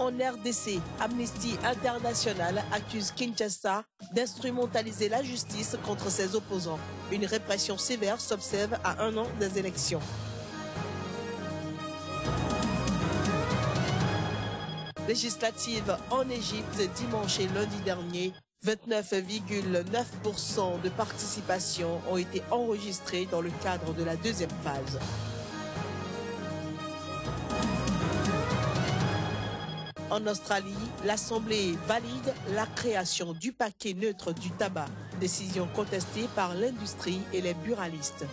En RDC, Amnesty International accuse Kinshasa d'instrumentaliser la justice contre ses opposants. Une répression sévère s'observe à 1 an des élections. Législative en Égypte dimanche et lundi dernier, 29,9% de participation ont été enregistrés dans le cadre de la deuxième phase. En Australie, l'Assemblée valide la création du paquet neutre du tabac, décision contestée par l'industrie et les buralistes.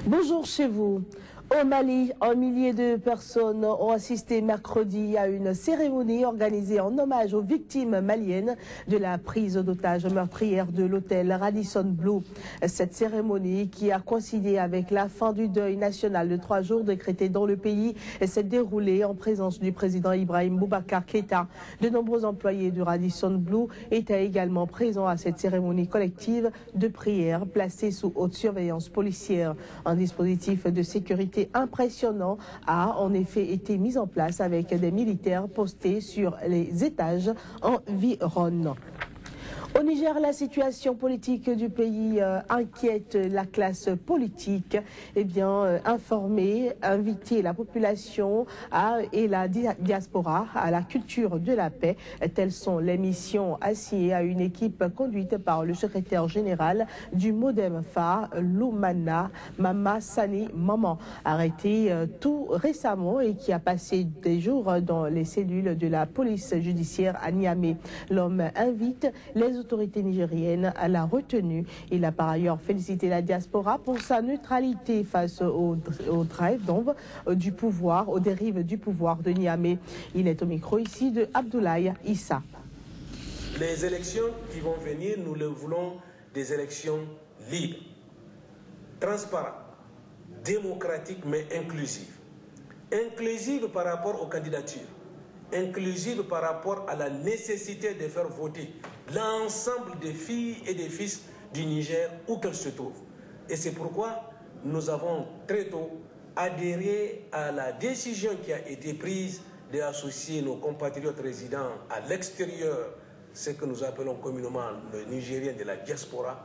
Bonjour chez vous. Au Mali, un millier de personnes ont assisté mercredi à une cérémonie organisée en hommage aux victimes maliennes de la prise d'otages meurtrière de l'hôtel Radisson Blu. Cette cérémonie, qui a coïncidé avec la fin du deuil national de 3 jours décrété dans le pays, s'est déroulée en présence du président Ibrahim Boubacar Keïta. De nombreux employés du Radisson Blu étaient également présents à cette cérémonie collective de prière placée sous haute surveillance policière. Un dispositif de sécurité impressionnant a en effet été mis en place avec des militaires postés sur les étages environnants. Au Niger, la situation politique du pays inquiète la classe politique. Informer, inviter la population et la diaspora à la culture de la paix. Telles sont les missions assignées à une équipe conduite par le secrétaire général du Modem-FA, Loumana Mama Sani Maman, arrêté tout récemment et qui a passé des jours dans les cellules de la police judiciaire à Niamey. L'homme invite les autorités nigériennes à la retenue. Il a par ailleurs félicité la diaspora pour sa neutralité face aux drives d'ombre du pouvoir, aux dérives du pouvoir de Niamey. Il est au micro ici de Abdoulaye Issa. Les élections qui vont venir, nous le voulons des élections libres, transparentes, démocratiques mais inclusives. Inclusives par rapport aux candidatures. Inclusive par rapport à la nécessité de faire voter l'ensemble des filles et des fils du Niger où qu'elles se trouvent. Et c'est pourquoi nous avons très tôt adhéré à la décision qui a été prise d'associer nos compatriotes résidents à l'extérieur, ce que nous appelons communément le Nigérien de la diaspora,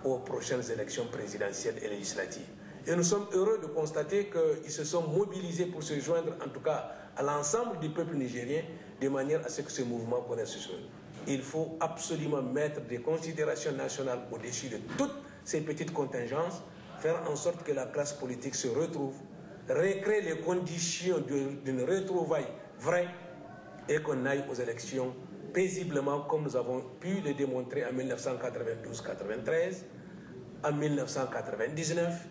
aux prochaines élections présidentielles et législatives. Et nous sommes heureux de constater qu'ils se sont mobilisés pour se joindre, en tout cas, à l'ensemble du peuple nigérien, de manière à ce que ce mouvement connaisse ce soir. Il faut absolument mettre des considérations nationales au-dessus de toutes ces petites contingences, faire en sorte que la classe politique se retrouve, recréer les conditions d'une retrouvaille vraie et qu'on aille aux élections paisiblement, comme nous avons pu le démontrer en 1992-93, en 1999,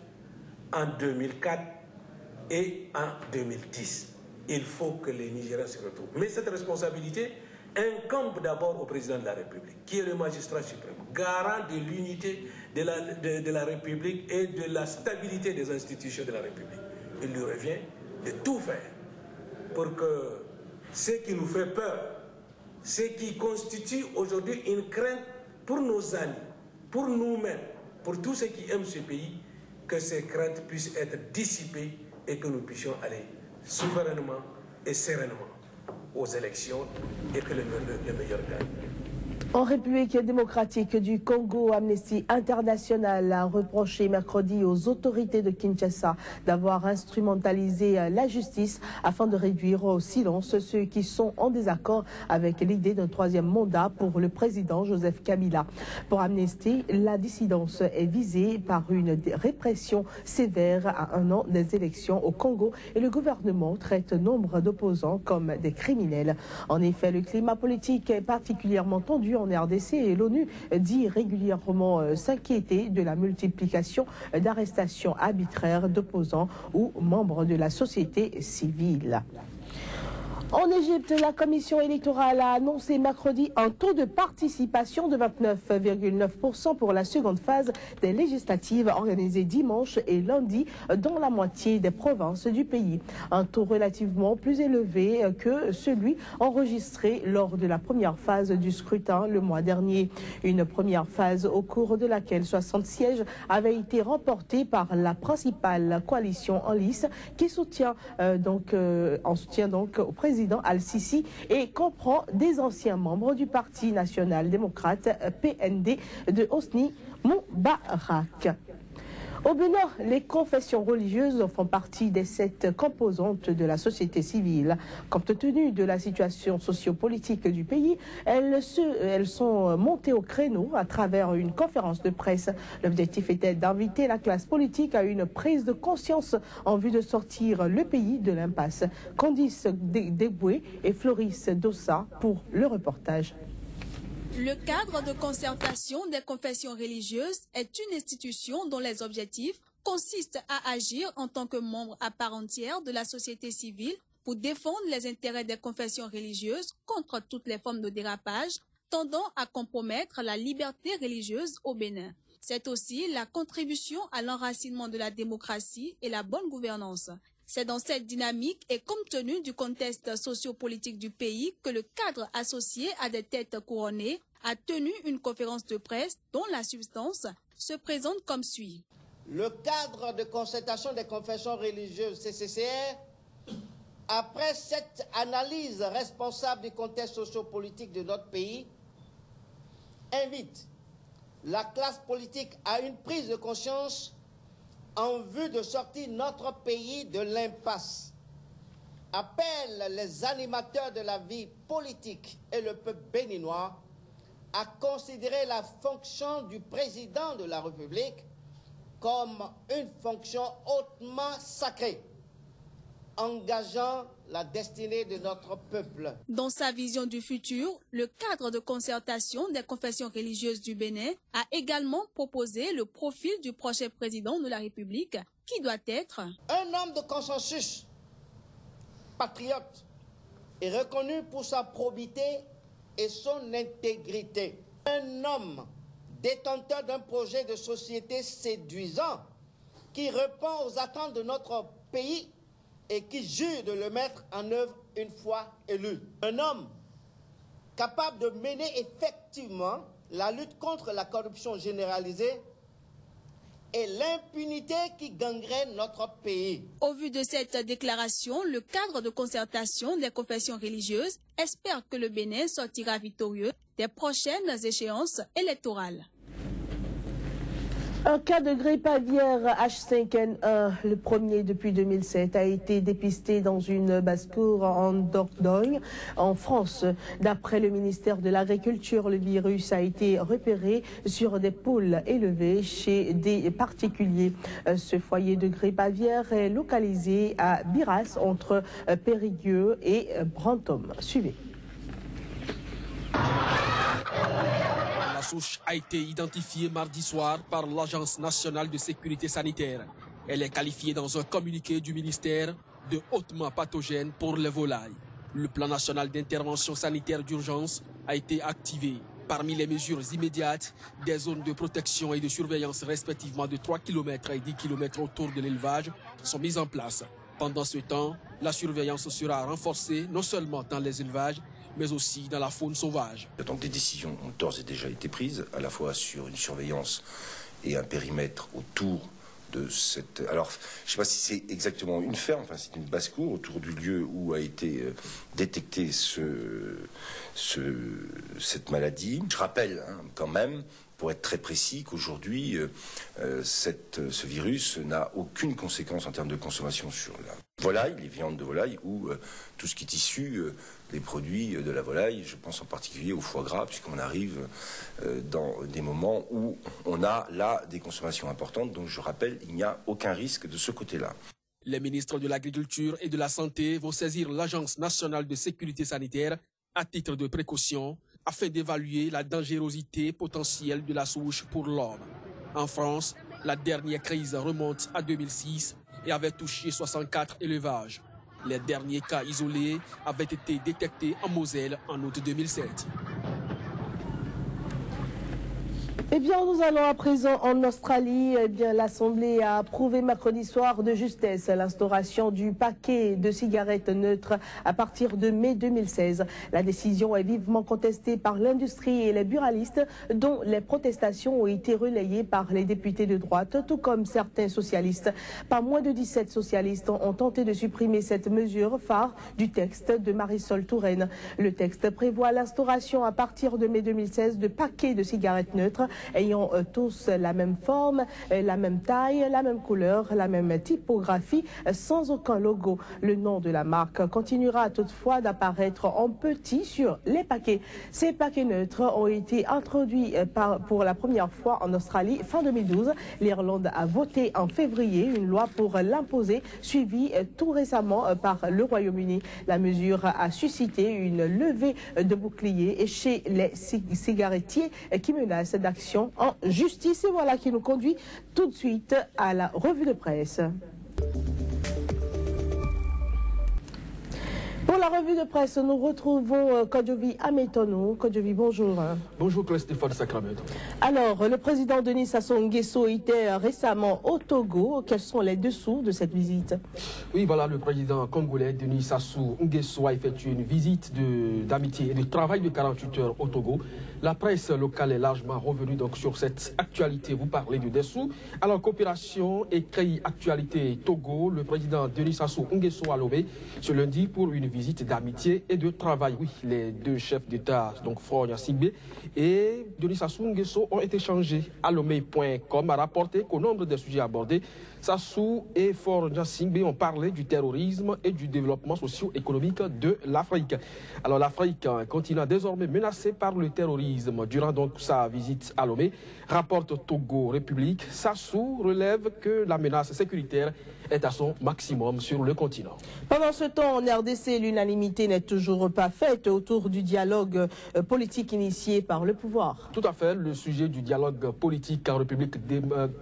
en 2004 et en 2010. Il faut que les Nigériens se retrouvent. Mais cette responsabilité incombe d'abord au président de la République, qui est le magistrat suprême, garant de l'unité de la République et de la stabilité des institutions de la République. Il lui revient de tout faire pour que ce qui nous fait peur, ce qui constitue aujourd'hui une crainte pour nos amis, pour nous-mêmes, pour tous ceux qui aiment ce pays, que ces craintes puissent être dissipées et que nous puissions aller souverainement et sereinement aux élections et que le meilleur gagne. En République démocratique du Congo, Amnesty International a reproché mercredi aux autorités de Kinshasa d'avoir instrumentalisé la justice afin de réduire au silence ceux qui sont en désaccord avec l'idée d'un 3e mandat pour le président Joseph Kabila. Pour Amnesty, la dissidence est visée par une répression sévère à 1 an des élections au Congo et le gouvernement traite nombre d'opposants comme des criminels. En effet, le climat politique est particulièrement tendu en RDC et l'ONU dit régulièrement s'inquiéter de la multiplication d'arrestations arbitraires d'opposants ou membres de la société civile. En Égypte, la commission électorale a annoncé mercredi un taux de participation de 29,9% pour la seconde phase des législatives organisées dimanche et lundi dans la moitié des provinces du pays. Un taux relativement plus élevé que celui enregistré lors de la première phase du scrutin le mois dernier. Une première phase au cours de laquelle 60 sièges avaient été remportés par la principale coalition en lice qui soutient donc au président Al-Sisi et comprend des anciens membres du Parti national-démocrate PND de Hosni Moubarak. Au Bénin, les confessions religieuses font partie des 7 composantes de la société civile. Compte tenu de la situation sociopolitique du pays, elles sont montées au créneau à travers une conférence de presse. L'objectif était d'inviter la classe politique à une prise de conscience en vue de sortir le pays de l'impasse. Candice Deboué et Floris Dossa pour le reportage. Le cadre de concertation des confessions religieuses est une institution dont les objectifs consistent à agir en tant que membre à part entière de la société civile pour défendre les intérêts des confessions religieuses contre toutes les formes de dérapage tendant à compromettre la liberté religieuse au Bénin. C'est aussi la contribution à l'enracinement de la démocratie et la bonne gouvernance. C'est dans cette dynamique et compte tenu du contexte sociopolitique du pays que le cadre associé à des têtes couronnées a tenu une conférence de presse dont la substance se présente comme suit. Le cadre de concertation des confessions religieuses CCCR, après cette analyse responsable du contexte sociopolitique de notre pays, invite la classe politique à une prise de conscience en vue de sortir notre pays de l'impasse, appelle les animateurs de la vie politique et le peuple béninois à considérer la fonction du président de la République comme une fonction hautement sacrée, engageant la destinée de notre peuple. Dans sa vision du futur, le cadre de concertation des confessions religieuses du Bénin a également proposé le profil du prochain président de la République, qui doit être un homme de consensus, patriote, et reconnu pour sa probité et son intégrité. Un homme détenteur d'un projet de société séduisant, qui répond aux attentes de notre pays et qui jure de le mettre en œuvre une fois élu. Un homme capable de mener effectivement la lutte contre la corruption généralisée et l'impunité qui gangrène notre pays. Au vu de cette déclaration, le cadre de concertation des confessions religieuses espère que le Bénin sortira victorieux des prochaines échéances électorales. Un cas de grippe aviaire H5N1, le premier depuis 2007, a été dépisté dans une basse-cour en Dordogne, en France. D'après le ministère de l'Agriculture, le virus a été repéré sur des poules élevées chez des particuliers. Ce foyer de grippe aviaire est localisé à Biras, entre Périgueux et Brantôme. Suivez. La souche a été identifiée mardi soir par l'Agence nationale de sécurité sanitaire. Elle est qualifiée dans un communiqué du ministère de hautement pathogène pour les volailles. Le plan national d'intervention sanitaire d'urgence a été activé. Parmi les mesures immédiates, des zones de protection et de surveillance respectivement de 3 km et 10 km autour de l'élevage sont mises en place. Pendant ce temps, la surveillance sera renforcée non seulement dans les élevages, mais aussi dans la faune sauvage. Donc des décisions ont d'ores et déjà été prises, à la fois sur une surveillance et un périmètre autour de cette... Alors, je ne sais pas si c'est exactement une ferme, enfin c'est une basse-cour autour du lieu où a été détectée cette maladie. Je rappelle quand même, pour être très précis, qu'aujourd'hui, ce virus n'a aucune conséquence en termes de consommation sur la volaille, les viandes de volaille ou tout ce qui est issu des produits de la volaille. Je pense en particulier au foie gras, puisqu'on arrive dans des moments où on a là des consommations importantes. Donc je rappelle, il n'y a aucun risque de ce côté-là. Les ministres de l'Agriculture et de la Santé vont saisir l'Agence nationale de sécurité sanitaire à titre de précaution afin d'évaluer la dangerosité potentielle de la souche pour l'homme. En France, la dernière crise remonte à 2006 et avait touché 64 élevages. Les derniers cas isolés avaient été détectés en Moselle en août 2007. Eh bien, nous allons à présent en Australie. Eh bien, l'Assemblée a approuvé mercredi soir de justesse l'instauration du paquet de cigarettes neutres à partir de mai 2016. La décision est vivement contestée par l'industrie et les buralistes, dont les protestations ont été relayées par les députés de droite, tout comme certains socialistes. Pas moins de 17 socialistes ont tenté de supprimer cette mesure phare du texte de Marisol Touraine. Le texte prévoit l'instauration à partir de mai 2016 de paquets de cigarettes neutres ayant tous la même forme, la même taille, la même couleur, la même typographie, sans aucun logo. Le nom de la marque continuera toutefois d'apparaître en petit sur les paquets. Ces paquets neutres ont été introduits pour la première fois en Australie fin 2012. L'Irlande a voté en février une loi pour l'imposer, suivie tout récemment par le Royaume-Uni. La mesure a suscité une levée de boucliers chez les cigarettiers qui menacent d'action en justice. Et voilà qui nous conduit tout de suite à la revue de presse. Pour la revue de presse, nous retrouvons Kodjovi Ametonou. Kodjovi, bonjour. Bonjour, Stéphane Sacramento. Alors, le président Denis Sassou Nguesso était récemment au Togo. Quels sont les dessous de cette visite? Oui, voilà, le président congolais Denis Sassou Nguesso a effectué une visite d'amitié et de travail de 48 heures au Togo. La presse locale est largement revenue donc sur cette actualité. Vous parlez de dessous. Alors, coopération et créer actualité Togo, le président Denis Sassou Nguesso a levé ce lundi pour une visite d'amitié et de travail. Oui, les deux chefs d'État, donc Faure Gnassingbé et Denis Sassou Nguesso, ont été échangés. Alomé.com a rapporté qu'au nombre des sujets abordés, Sassou et Faure Gnassingbé ont parlé du terrorisme et du développement socio-économique de l'Afrique. Alors l'Afrique, un continent désormais menacé par le terrorisme. Durant donc sa visite à Lomé, rapporte Togo République, Sassou relève que la menace sécuritaire est à son maximum sur le continent. Pendant ce temps, en RDC, l'unanimité n'est toujours pas faite autour du dialogue politique initié par le pouvoir. Tout à fait, le sujet du dialogue politique en République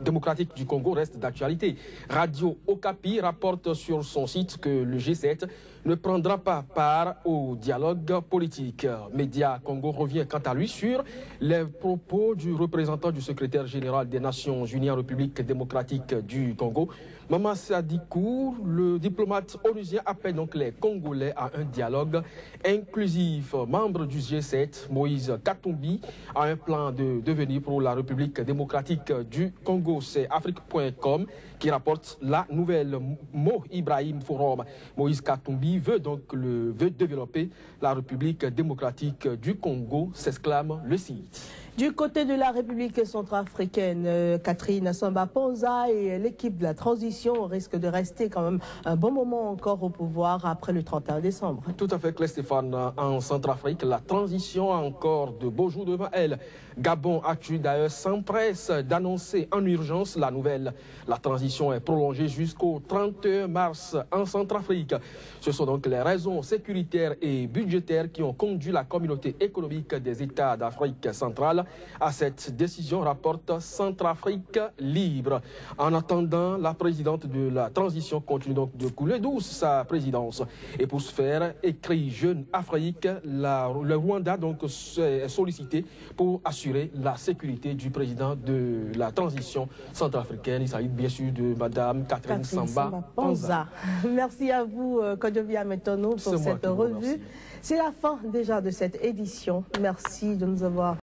démocratique du Congo reste d'actualité. Radio Okapi rapporte sur son site que le G7 ne prendra pas part au dialogue politique. Média Congo revient quant à lui sur les propos du représentant du secrétaire général des Nations Unies en République démocratique du Congo. Maman Sadikou, le diplomate onusien, appelle donc les Congolais à un dialogue inclusif. Membre du G7, Moïse Katumbi, a un plan de devenir pour la République démocratique du Congo. C'est Afrique.com qui rapporte la nouvelle. Mo Ibrahim Forum. Moïse Katumbi veut donc développer la République démocratique du Congo, s'exclame le site. Du côté de la République centrafricaine, Catherine Samba-Ponza et l'équipe de la transition risquent de rester quand même un bon moment encore au pouvoir après le 31 décembre. Tout à fait, Stéphane. En Centrafrique, la transition a encore de beaux jours devant elle. Gabon a-t-il d'ailleurs s'empresse d'annoncer en urgence la nouvelle. La transition est prolongée jusqu'au 31 mars en Centrafrique. Ce sont donc les raisons sécuritaires et budgétaires qui ont conduit la communauté économique des États d'Afrique centrale à cette décision, rapporte Centrafrique Libre. En attendant, la présidente de la transition continue donc de couler douce sa présidence. Et pour ce faire, écrit Jeune Afrique, le Rwanda donc est sollicité pour assurer la sécurité du président de la transition centrafricaine. Il s'agit bien sûr de Madame Catherine Samba-Ponza. Merci à vous, Kodjovi Ametonou, pour cette revue. C'est la fin déjà de cette édition. Merci de nous avoir